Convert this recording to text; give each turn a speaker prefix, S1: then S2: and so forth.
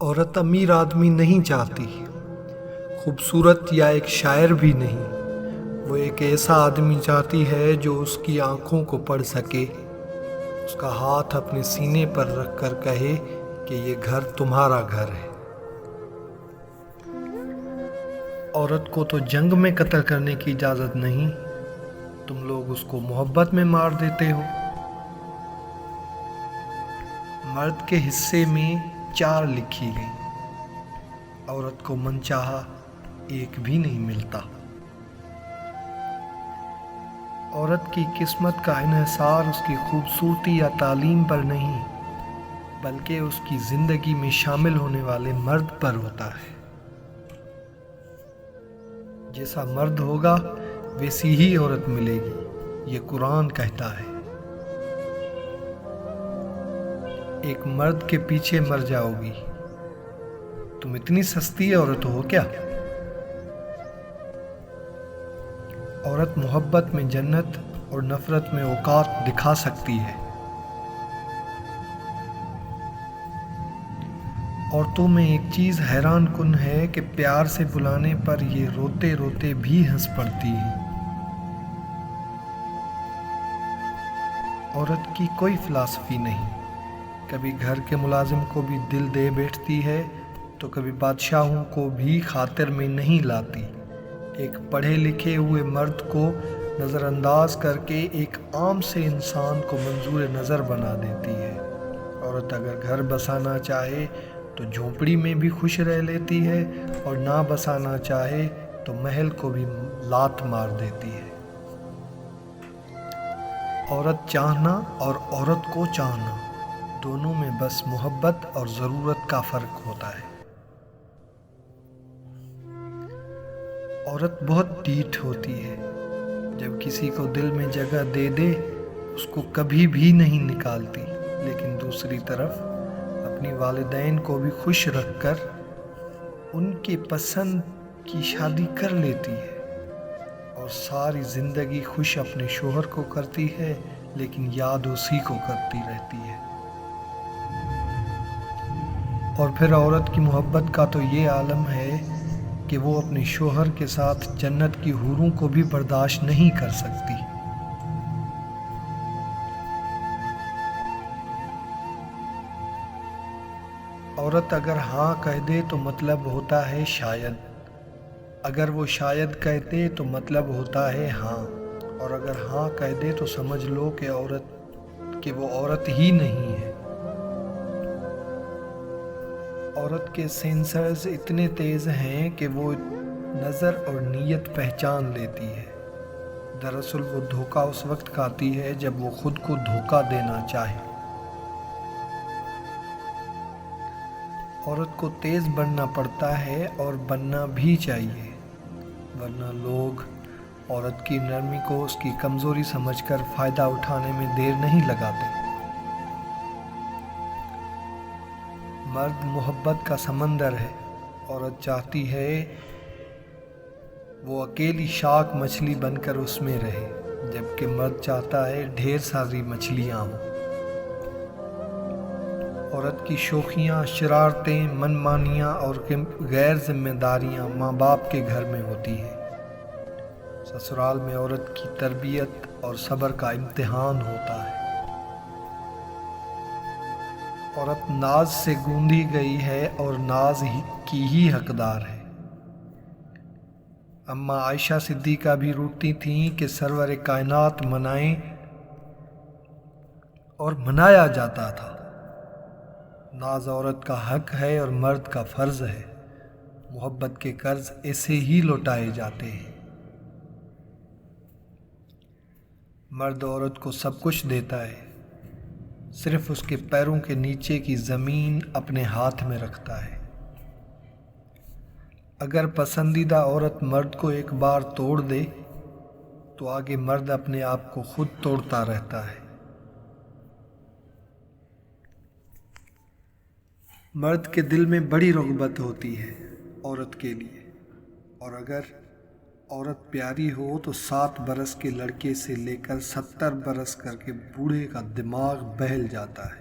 S1: عورت امیر آدمی نہیں چاہتی، خوبصورت یا ایک شاعر بھی نہیں، وہ ایک ایسا آدمی چاہتی ہے جو اس کی آنکھوں کو پڑھ سکے، اس کا ہاتھ اپنے سینے پر رکھ کر کہے کہ یہ گھر تمہارا گھر ہے۔ عورت کو تو جنگ میں قتل کرنے کی اجازت نہیں، تم لوگ اس کو محبت میں مار دیتے ہو۔ مرد کے حصے میں 4 لکھی گئی، عورت کو من چاہا ایک بھی نہیں ملتا۔ عورت کی قسمت کا انحصار اس کی خوبصورتی یا تعلیم پر نہیں، بلکہ اس کی زندگی میں شامل ہونے والے مرد پر ہوتا ہے۔ جیسا مرد ہوگا ویسی ہی عورت ملے گی، یہ قرآن کہتا ہے۔ ایک مرد کے پیچھے مر جاؤ گی، تم اتنی سستی عورت ہو کیا؟ عورت محبت میں جنت اور نفرت میں اوقات دکھا سکتی ہے۔ عورتوں میں ایک چیز حیران کن ہے کہ پیار سے بلانے پر یہ روتے روتے بھی ہنس پڑتی ہے۔ عورت کی کوئی فلسفی نہیں، کبھی گھر کے ملازم کو بھی دل دے بیٹھتی ہے تو کبھی بادشاہوں کو بھی خاطر میں نہیں لاتی۔ ایک پڑھے لکھے ہوئے مرد کو نظر انداز کر کے ایک عام سے انسان کو منظور نظر بنا دیتی ہے۔ عورت اگر گھر بسانا چاہے تو جھونپڑی میں بھی خوش رہ لیتی ہے، اور نہ بسانا چاہے تو محل کو بھی لات مار دیتی ہے۔ عورت چاہنا اور عورت کو چاہنا، دونوں میں بس محبت اور ضرورت کا فرق ہوتا ہے۔ عورت بہت ڈھیٹ ہوتی ہے، جب کسی کو دل میں جگہ دے دے اس کو کبھی بھی نہیں نکالتی، لیکن دوسری طرف اپنی والدین کو بھی خوش رکھ کر ان کے پسند کی شادی کر لیتی ہے، اور ساری زندگی خوش اپنے شوہر کو کرتی ہے، لیکن یاد اسی کو کرتی رہتی ہے۔ اور پھر عورت کی محبت کا تو یہ عالم ہے کہ وہ اپنے شوہر کے ساتھ جنت کی حوروں کو بھی برداشت نہیں کر سکتی۔ عورت اگر ہاں کہہ دے تو مطلب ہوتا ہے شاید، اگر وہ شاید کہتے تو مطلب ہوتا ہے ہاں، اور اگر ہاں کہہ دے تو سمجھ لو کہ وہ عورت ہی نہیں ہے۔ عورت کے سینسرز اتنے تیز ہیں کہ وہ نظر اور نیت پہچان لیتی ہے۔ دراصل وہ دھوکہ اس وقت کھاتی ہے جب وہ خود کو دھوکہ دینا چاہے۔ عورت کو تیز بننا پڑتا ہے اور بننا بھی چاہیے، ورنہ لوگ عورت کی نرمی کو اس کی کمزوری سمجھ کر فائدہ اٹھانے میں دیر نہیں لگاتے۔ مرد محبت کا سمندر ہے، عورت چاہتی ہے وہ اکیلی شارک مچھلی بن کر اس میں رہے، جبکہ مرد چاہتا ہے ڈھیر ساری مچھلیاں ہوں۔ عورت کی شوخیاں، شرارتیں، من مانیاں اور غیر ذمہ داریاں ماں باپ کے گھر میں ہوتی ہیں۔ سسرال میں عورت کی تربیت اور صبر کا امتحان ہوتا ہے۔ عورت ناز سے گوندھی گئی ہے اور ناز کی ہی حقدار ہے۔ اماں عائشہ صدیقہ بھی روٹتی تھیں کہ سرور کائنات منائیں، اور منایا جاتا تھا۔ ناز عورت کا حق ہے اور مرد کا فرض ہے، محبت کے قرض ایسے ہی لوٹائے جاتے ہیں۔ مرد عورت کو سب کچھ دیتا ہے، صرف اس کے پیروں کے نیچے کی زمین اپنے ہاتھ میں رکھتا ہے۔ اگر پسندیدہ عورت مرد کو ایک بار توڑ دے تو آگے مرد اپنے آپ کو خود توڑتا رہتا ہے۔ مرد کے دل میں بڑی رغبت ہوتی ہے عورت کے لیے، اور اگر عورت پیاری ہو تو 7 برس کے لڑکے سے لے کر 70 برس کر کے بوڑھے کا دماغ بہل جاتا ہے۔